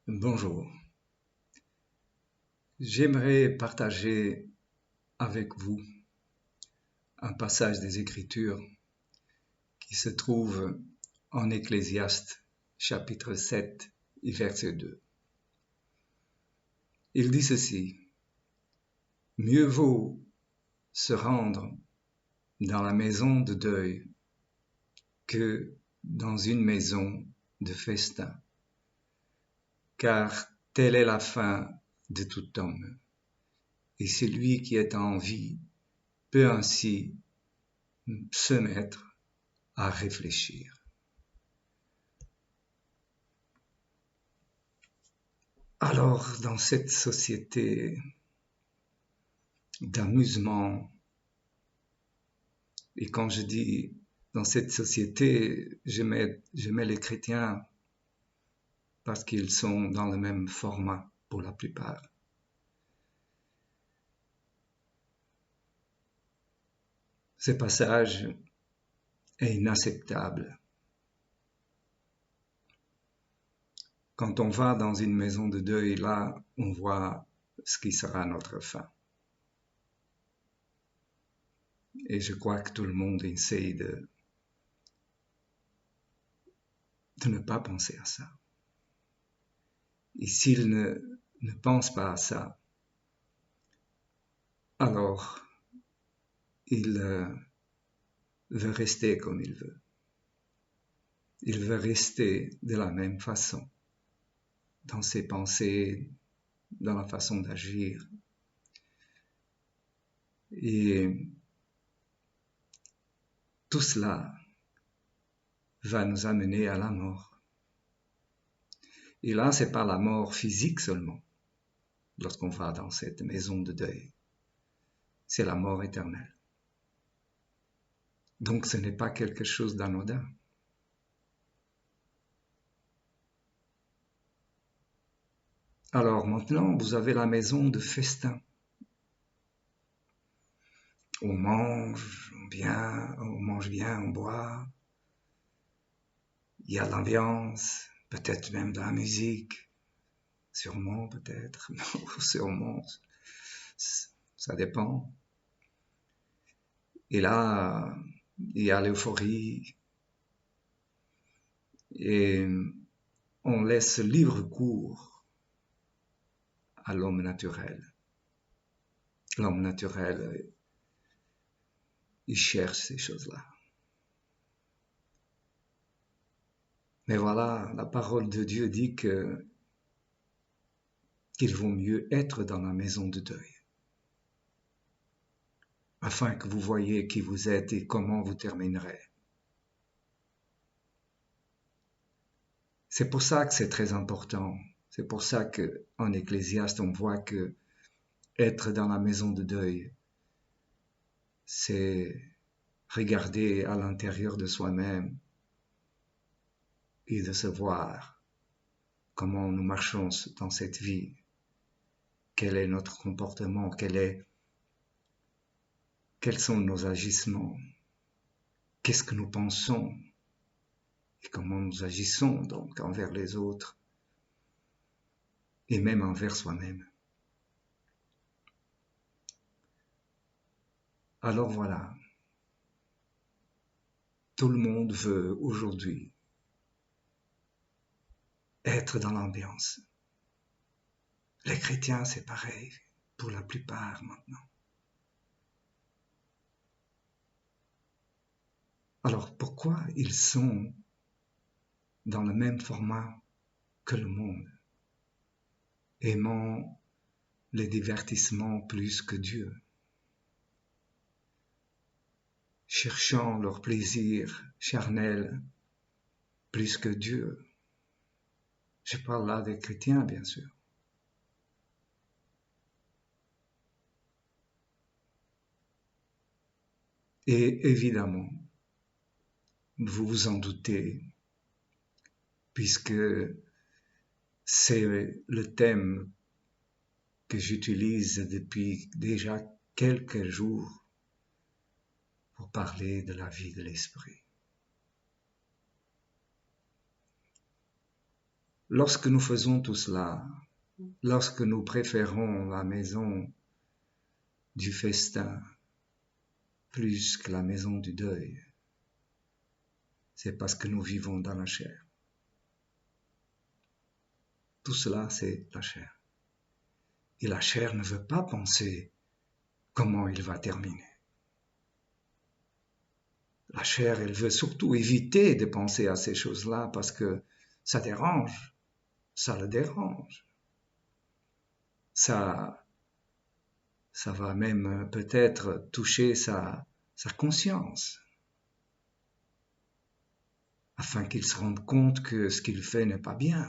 Bonjour, j'aimerais partager avec vous un passage des Écritures qui se trouve en Ecclésiaste chapitre 7 et verset 2. Il dit ceci: Mieux vaut se rendre dans la maison de deuil que dans une maison de festin, car telle est la fin de tout homme, et celui qui est en vie peut ainsi se mettre à réfléchir. Alors, dans cette société d'amusement, et quand je dis dans cette société, je mets les chrétiens parce qu'ils sont dans le même format pour la plupart. Ce passage est inacceptable. Quand on va dans une maison de deuil, là, on voit ce qui sera notre fin. Et je crois que tout le monde essaye de ne pas penser à ça. Et s'il ne pense pas à ça, alors il veut rester comme il veut. Il veut rester de la même façon, dans ses pensées, dans la façon d'agir. Et tout cela va nous amener à la mort. Et là, c'est pas la mort physique seulement, lorsqu'on va dans cette maison de deuil. C'est la mort éternelle. Donc ce n'est pas quelque chose d'anodin. Alors maintenant, vous avez la maison de festin. On mange bien, on boit. Il y a de l'ambiance, peut-être même de la musique. Sûrement, peut-être. Sûrement. Ça dépend. Et là, il y a l'euphorie. Et on laisse libre cours à l'homme naturel. L'homme naturel, il cherche ces choses-là. Mais voilà, la parole de Dieu dit qu'il vaut mieux être dans la maison de deuil, afin que vous voyez qui vous êtes et comment vous terminerez. C'est pour ça que c'est très important. C'est pour ça qu'en Ecclésiaste, on voit que être dans la maison de deuil, c'est regarder à l'intérieur de soi-même et de se voir comment nous marchons dans cette vie, quel est notre comportement, quels sont nos agissements, qu'est-ce que nous pensons et comment nous agissons donc envers les autres et même envers soi-même. Alors voilà, tout le monde veut aujourd'hui être dans l'ambiance. Les chrétiens, c'est pareil, pour la plupart maintenant. Alors pourquoi ils sont dans le même format que le monde, aimant les divertissements plus que Dieu, cherchant leur plaisir charnel plus que Dieu? Je parle là des chrétiens, bien sûr. Et évidemment, vous vous en doutez, puisque c'est le thème que j'utilise depuis déjà quelques jours pour parler de la vie de l'esprit. Lorsque nous faisons tout cela, lorsque nous préférons la maison du festin plus que la maison du deuil, c'est parce que nous vivons dans la chair. Tout cela, c'est la chair. Et la chair ne veut pas penser comment il va terminer. La chair, elle veut surtout éviter de penser à ces choses-là parce que ça dérange, ça le dérange. Ça va même peut-être toucher sa conscience, afin qu'il se rende compte que ce qu'il fait n'est pas bien.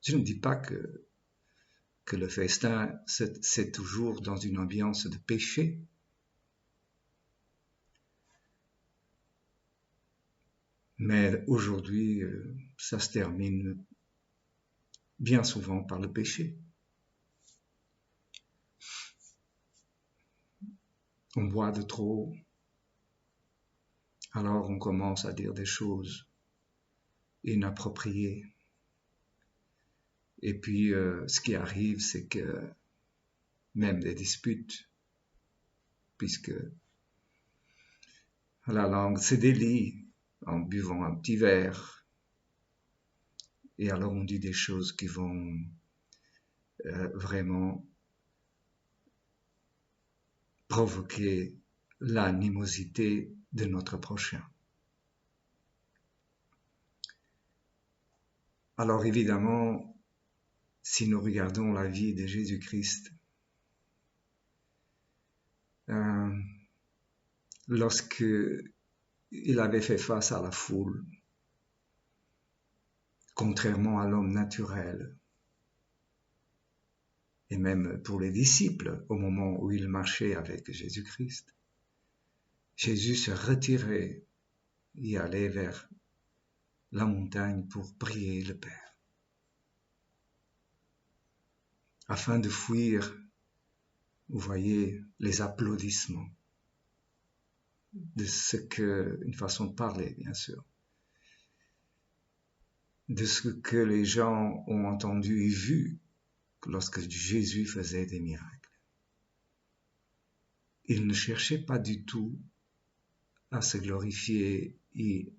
Je ne dis pas que le festin, c'est toujours dans une ambiance de péché. Mais aujourd'hui, ça se termine bien souvent par le péché. On boit de trop, alors on commence à dire des choses inappropriées. Et puis, ce qui arrive, c'est que même des disputes, puisque la langue se délie en buvant un petit verre, et alors on dit des choses qui vont vraiment provoquer l'animosité de notre prochain. Alors évidemment, si nous regardons la vie de Jésus-Christ, lorsque il avait fait face à la foule, contrairement à l'homme naturel, et même pour les disciples au moment où il marchait avec Jésus-Christ, Jésus se retirait et allait vers la montagne pour prier le Père, afin de fuir, vous voyez, les applaudissements de ce que, une façon de parler bien sûr, de ce que les gens ont entendu et vu lorsque Jésus faisait des miracles. Il ne cherchait pas du tout à se glorifier et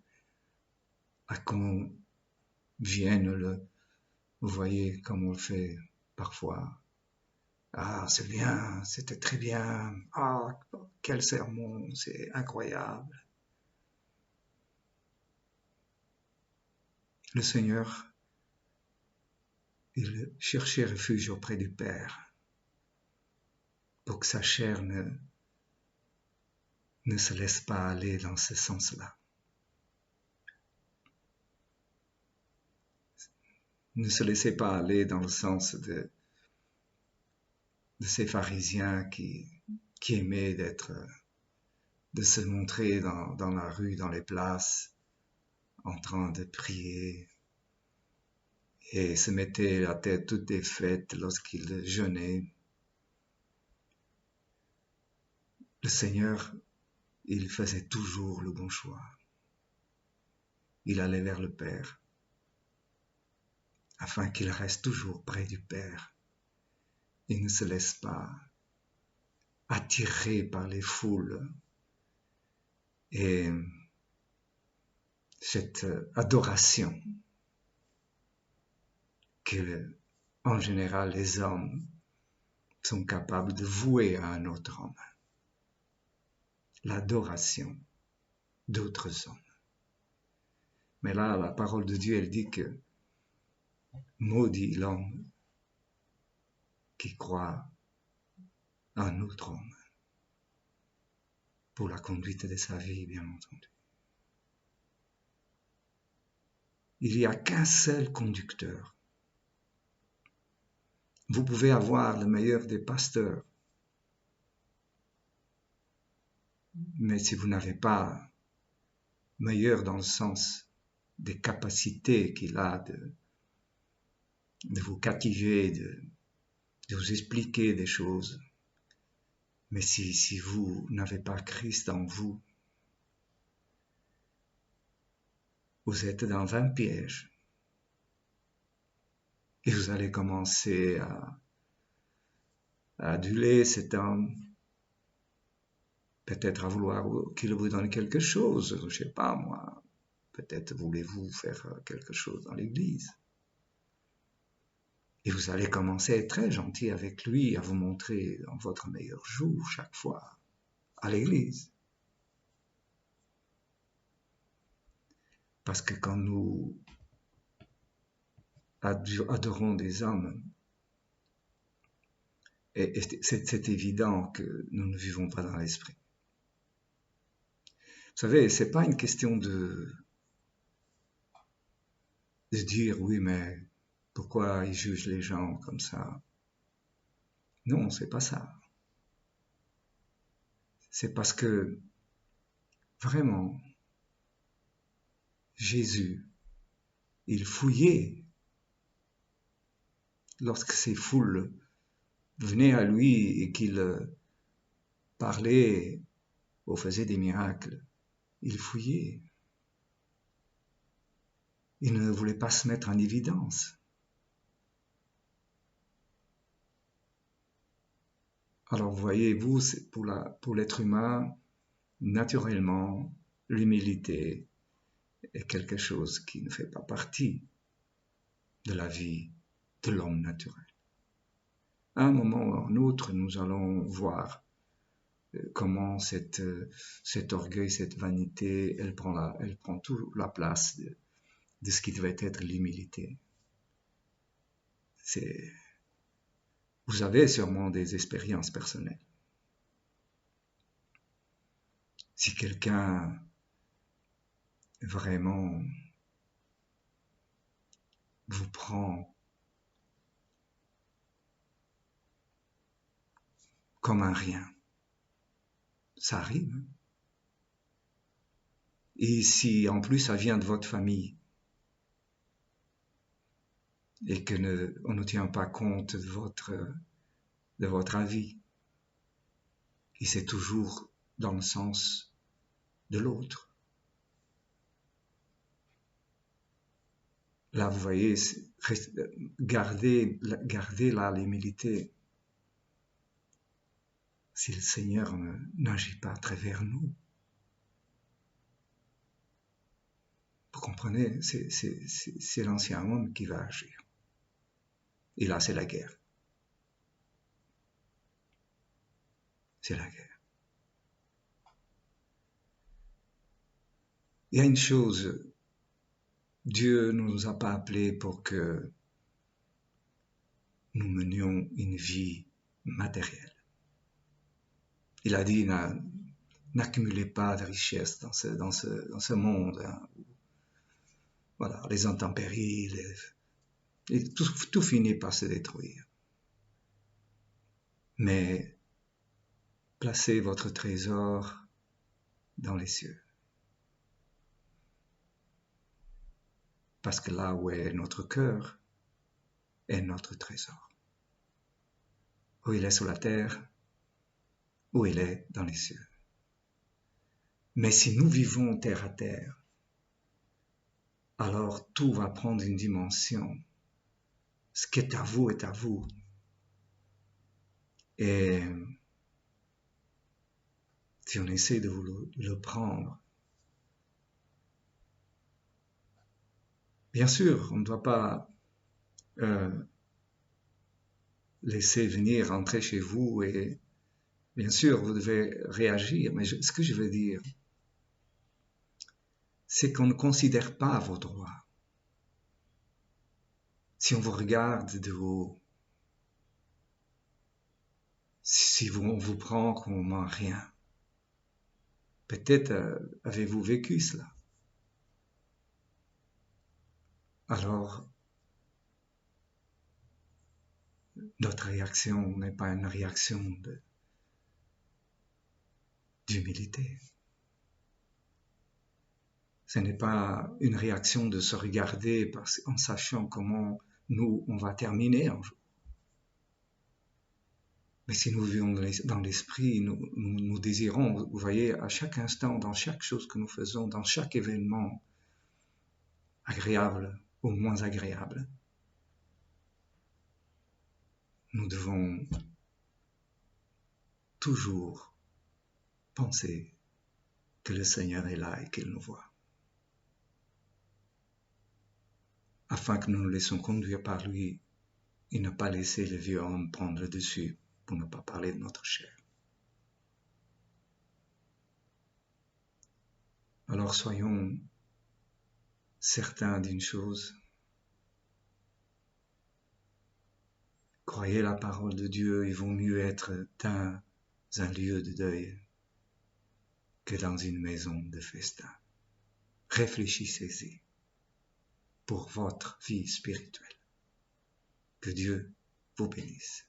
à qu'on vienne vous voyez comme on le fait parfois. Ah, c'est bien, c'était très bien. Ah, quel sermon, c'est incroyable. Le Seigneur, il cherchait refuge auprès du Père pour que sa chair ne se laisse pas aller dans ce sens-là. Ne se laissez pas aller dans le sens de ces pharisiens qui aimaient de se montrer dans la rue, dans les places, en train de prier, et se mettaient la tête toute défaite lorsqu'ils jeûnaient. Le Seigneur, il faisait toujours le bon choix. Il allait vers le Père, afin qu'il reste toujours près du Père. Il ne se laisse pas attirer par les foules et cette adoration que, en général, les hommes sont capables de vouer à un autre homme. L'adoration d'autres hommes. Mais là, la parole de Dieu, elle dit que maudit l'homme qui croit à un autre homme pour la conduite de sa vie, bien entendu. Il n'y a qu'un seul conducteur. Vous pouvez avoir le meilleur des pasteurs, mais si vous n'avez pas meilleur dans le sens des capacités qu'il a de vous captiver, de vous expliquer des choses, mais si vous n'avez pas Christ en vous, vous êtes dans un piège. Et vous allez commencer à aduler cet homme, peut-être à vouloir qu'il vous donne quelque chose, je ne sais pas moi, peut-être voulez-vous faire quelque chose dans l'église. Et vous allez commencer à être très gentil avec lui, à vous montrer dans votre meilleur jour chaque fois à l'église. Parce que quand nous adorons des hommes, et c'est évident que nous ne vivons pas dans l'esprit. Vous savez, c'est pas une question de dire oui, mais pourquoi ils jugent les gens comme ça? Non, c'est pas ça. C'est parce que vraiment, Jésus, il fouillait lorsque ces foules venaient à lui et qu'il parlait ou faisait des miracles. Il fouillait. Il ne voulait pas se mettre en évidence. Alors voyez-vous, pour l'être humain, naturellement, l'humilité est quelque chose qui ne fait pas partie de la vie de l'homme naturel. À un moment ou à un autre, nous allons voir comment cet orgueil, cette vanité, elle prend toute la place de ce qui devait être l'humilité. Vous avez sûrement des expériences personnelles. Si quelqu'un vraiment vous prend comme un rien, ça arrive. Et si en plus ça vient de votre famille et que on ne tient pas compte de votre avis, et c'est toujours dans le sens de l'autre. Là, vous voyez, gardez là l'humilité. Si le Seigneur n'agit pas à travers nous, vous comprenez, c'est l'ancien homme qui va agir. Et là, c'est la guerre. C'est la guerre. Il y a une chose, Dieu ne nous a pas appelés pour que nous menions une vie matérielle. Il a dit, n'accumulez pas de richesses dans ce monde. Hein. Voilà, les intempéries, et tout finit par se détruire. Mais placez votre trésor dans les cieux. Parce que là où est notre cœur, est notre trésor. Où il est sur la terre, où il est dans les cieux. Mais si nous vivons terre à terre, alors tout va prendre une dimension. Ce qui est à vous est à vous. Et si on essaie de vous le prendre, bien sûr, on ne doit pas laisser venir entrer chez vous et bien sûr, vous devez réagir, mais ce que je veux dire, c'est qu'on ne considère pas vos droits. Si on vous regarde de haut, si on vous prend comme un rien, peut-être avez-vous vécu cela. Alors, notre réaction n'est pas une réaction d'humilité. Ce n'est pas une réaction de se regarder en sachant comment on va terminer un jour. Mais si nous vivons dans l'esprit, nous désirons, vous voyez, à chaque instant, dans chaque chose que nous faisons, dans chaque événement, agréable ou moins agréable, nous devons toujours penser que le Seigneur est là et qu'il nous voit, afin que nous nous laissions conduire par lui et ne pas laisser le vieux homme prendre le dessus pour ne pas parler de notre chair. Alors soyons certains d'une chose, croyez la parole de Dieu, il vaut mieux être dans un lieu de deuil que dans une maison de festin. Réfléchissez-y pour votre vie spirituelle. Que Dieu vous bénisse.